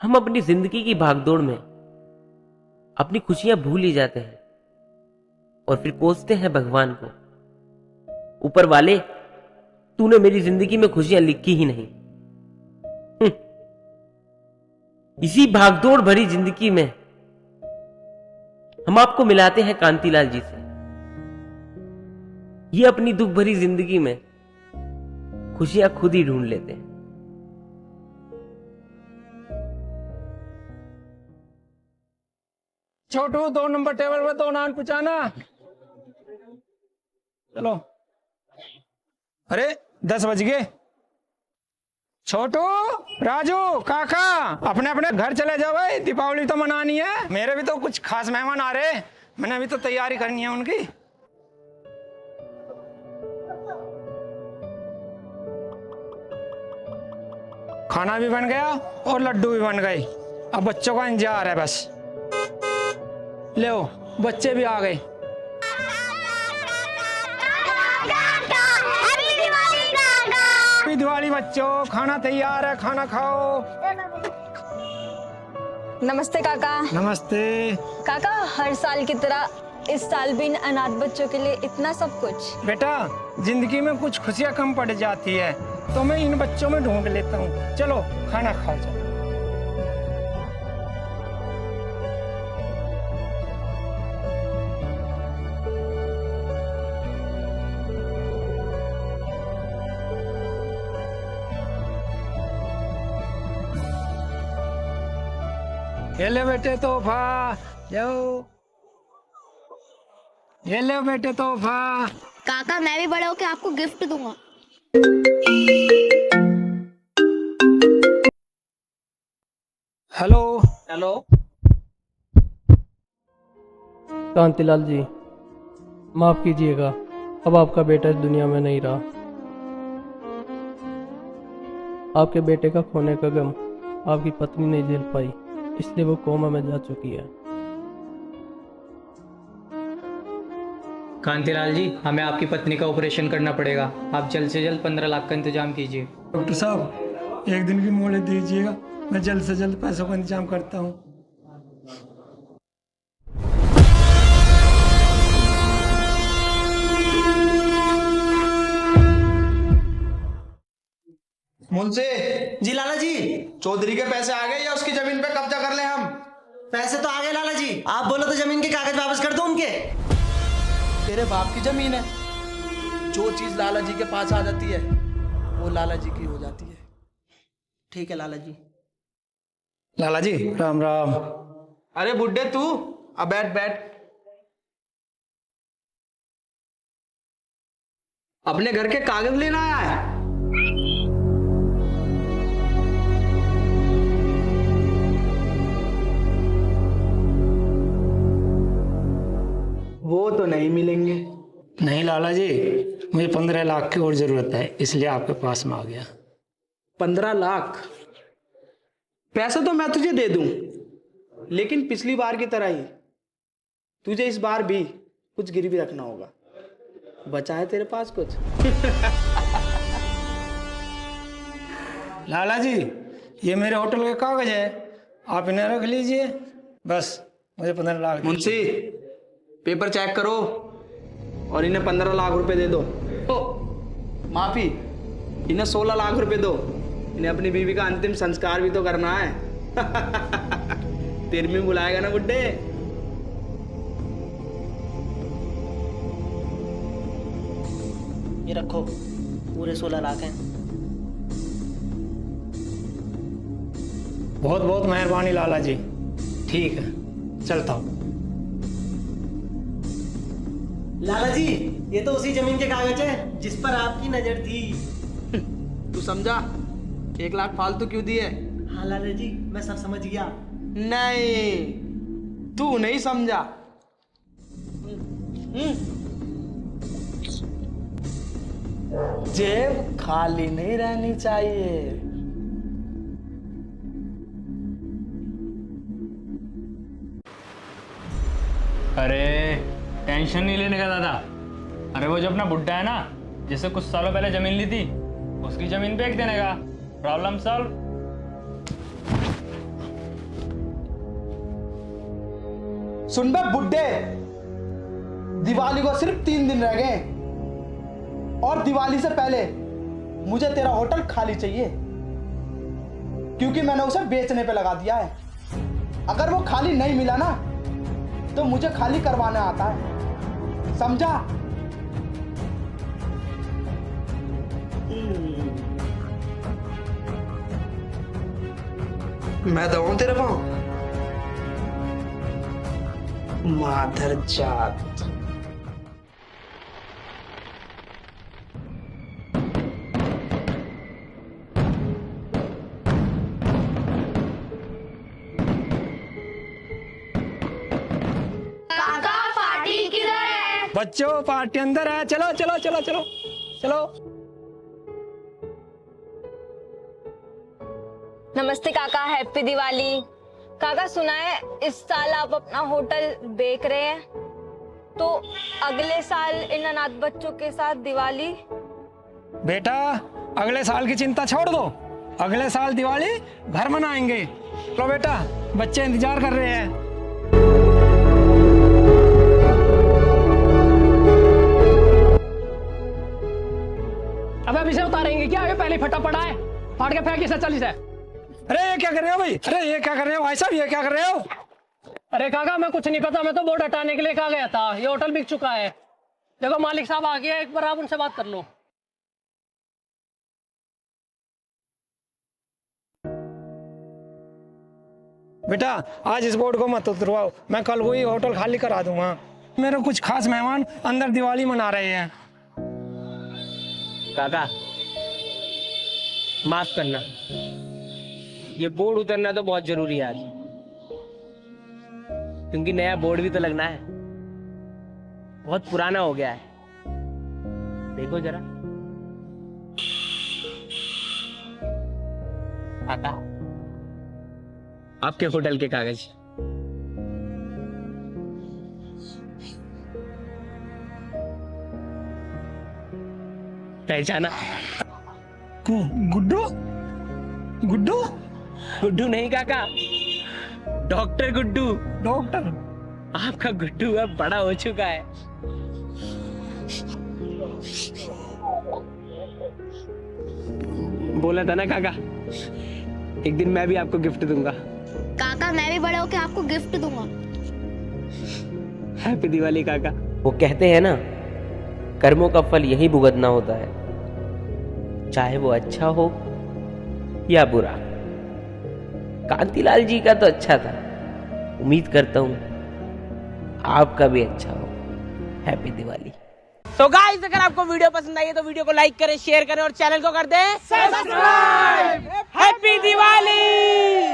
हम अपनी जिंदगी की भागदौड़ में अपनी खुशियां भूल ही जाते हैं और फिर कोसते हैं भगवान को, ऊपर वाले तूने मेरी जिंदगी में खुशियां लिखी ही नहीं। इसी भागदौड़ भरी जिंदगी में हम आपको मिलाते हैं कांतिलाल जी से। ये अपनी दुख भरी जिंदगी में खुशियां खुद ही ढूंढ लेते हैं। छोटू 2 नंबर टेबल पे 2 नान पुचाना। चलो। अरे 10 बज गए। छोटू, राजू, काका अपने अपने घर चले जाओ भाई, दीपावली तो मनानी है। मेरे भी तो कुछ खास मेहमान आ रहे हैं, मैंने अभी तो तैयारी करनी है उनकी। खाना भी बन गया और लड्डू भी बन गए, अब बच्चों का इंतजार है बस। ले बच्चे भी आ गए। हैप्पी दिवाली बच्चों, खाना तैयार है, खाना खाओ। नमस्ते काका। नमस्ते। काका, हर साल की तरह इस साल भी इन अनाथ बच्चों के लिए इतना सब कुछ? बेटा, जिंदगी में कुछ खुशियां कम पड़ जाती है तो मैं इन बच्चों में ढूंढ लेता हूँ। चलो खाना खाओ। चलो। ये ले बेटे तोहफा, जाओ। ये ले बेटे तोहफा। काका, मैं भी बड़े होके आपको गिफ्ट दूंगा। हेलो। हेलो। कांतिलाल जी, माफ कीजिएगा, अब आपका बेटा इस दुनिया में नहीं रहा। आपके बेटे का खोने का गम आपकी पत्नी नहीं झेल पाई, इसलिए वो कोमा में जा चुकी है। कांतिलाल जी, हमें आपकी पत्नी का ऑपरेशन करना पड़ेगा। आप जल्द से जल्द 15 लाख का इंतजाम कीजिए। डॉक्टर साहब, एक दिन की मोहलत दीजिएगा, मैं जल्द से जल्द पैसों का इंतजाम करता हूँ। मुंशी जी लाला जी। चौधरी के पैसे आ गए या उसकी जमीन पे कब्जा कर ले हम? पैसे तो आ गए लाला जी, आप बोलो तो जमीन के कागज वापस कर दो उनके। तेरे बाप की जमीन है, जो चीज लाला जी के पास आ जाती है वो लाला जी की हो जाती है। ठीक है लाला जी। लाला जी राम राम। अरे बुड्ढे तू, अब बैठ बैठ। अपने घर के कागज लेना आया है? वो तो नहीं मिलेंगे। नहीं लाला जी, मुझे 15 लाख की और जरूरत है, इसलिए आपके पास में आ गया। 15 लाख? पैसा तो मैं तुझे दे दूं, लेकिन पिछली बार की तरह ही तुझे इस बार भी कुछ गिरवी रखना होगा। बचा है तेरे पास कुछ? लाला जी, ये मेरे होटल के कागज है, आप इन्हें रख लीजिए, बस मुझे 15 लाख। मुंशी, पेपर चेक करो और इन्हें 15 लाख रुपए दे दो। माफी, इन्हें 16 लाख रुपए दो। इन्हें अपनी बीवी का अंतिम संस्कार भी तो करना है। तेरे में बुलाएगा ना बुड्ढे? ये रखो, पूरे 16 लाख हैं। बहुत बहुत मेहरबानी लाला जी। ठीक है, चलता हूँ। लाला जी, ये तो उसी जमीन के कागज है जिस पर आपकी नजर थी। तू समझा? 1 लाख फालतू क्यों दिए? हाँ लाला जी, मैं सब समझ गया। नहीं, तू नहीं समझा। जेब खाली नहीं रहनी चाहिए। अरे टेंशन नहीं लेने का दादा। अरे वो जो अपना बुड्ढा है ना, जिससे कुछ सालों पहले जमीन ली थी, उसकी जमीन बेच देने का। Problem solve. सुन बे बुड्ढे, दिवाली को सिर्फ 3 दिन रह गए और दिवाली से पहले मुझे तेरा होटल खाली चाहिए, क्योंकि मैंने उसे बेचने पे लगा दिया है। अगर वो खाली नहीं मिला ना तो मुझे खाली करवाना आता है, समझा? मैं दबाऊं तेरे पाँव? माधर जात। काका पार्टी किधर है? बच्चों पार्टी अंदर है, चलो चलो चलो चलो चलो। नमस्ते काका, हैप्पी दिवाली। काका सुना है इस साल आप अपना होटल बेच रहे हैं, तो अगले साल इन अनाथ बच्चों के साथ दिवाली। बेटा अगले साल की चिंता छोड़ दो, अगले साल दिवाली घर मनाएंगे। लो बेटा, बच्चे इंतजार कर रहे हैं। अब अभी से उतारेंगे क्या? ये पहले ही फटा पड़ा है, फाड़ के फेंक इसे, चल इसे। अरे ये क्या कर रहे हो भाई? अरे ये क्या कर रहे हो भाई साहब? ये क्या कर रहे हो? अरे काका मैं कुछ नहीं करता, मैं तो बोर्ड हटाने के लिए कहा गया था। ये होटल बिक चुका है। देखो मालिक साहब आ गया, एक बार आप उनसे बात कर लो। बेटा आज इस बोर्ड को मत उतरवाओ, मैं कल वही होटल खाली करा दूंगा। मेरे कुछ खास मेहमान अंदर दिवाली मना रहे हैं। काका माफ करना, ये बोर्ड उतरना तो बहुत जरूरी है आज, क्योंकि नया बोर्ड भी तो लगना है, बहुत पुराना हो गया है। देखो जरा काका, आपके होटल के कागज। पहचाना? गुड्डू? गुड्डू? गुड्डू नहीं काका, डॉक्टर गुड्डू। डॉक्टर? आपका गुड्डू अब बड़ा हो चुका है। बोला था ना काका, एक दिन मैं भी आपको गिफ्ट दूंगा। काका मैं भी बड़े होके आपको गिफ्ट दूंगा। हैप्पी दिवाली काका। वो कहते हैं ना, कर्मों का फल यही भुगतना होता है, चाहे वो अच्छा हो या बुरा। कांतिलाल जी का तो अच्छा था, उम्मीद करता हूं आपका भी अच्छा हो। हैप्पी दिवाली। तो गाइस, अगर आपको वीडियो पसंद आई है तो वीडियो को लाइक करें, शेयर करें और चैनल को कर दें सब्सक्राइब। हैप्पी दिवाली।